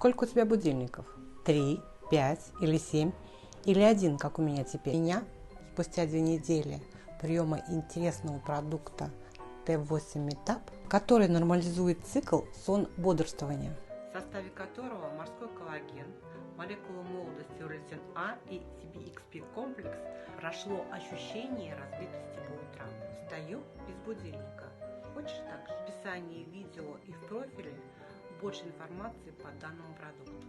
Сколько у тебя будильников? 3, 5 или 7? Или один, как у меня теперь? Меня спустя 2 недели приема интересного продукта T8 Metap, который нормализует цикл сон-бодрствования, в составе которого морской коллаген, молекулы молодости уролитин А и CBXP комплекс, прошло ощущение разбитости по утрам. Встаю без будильника. Хочешь так же? В описании видео и в профиле больше информации по данному продукту.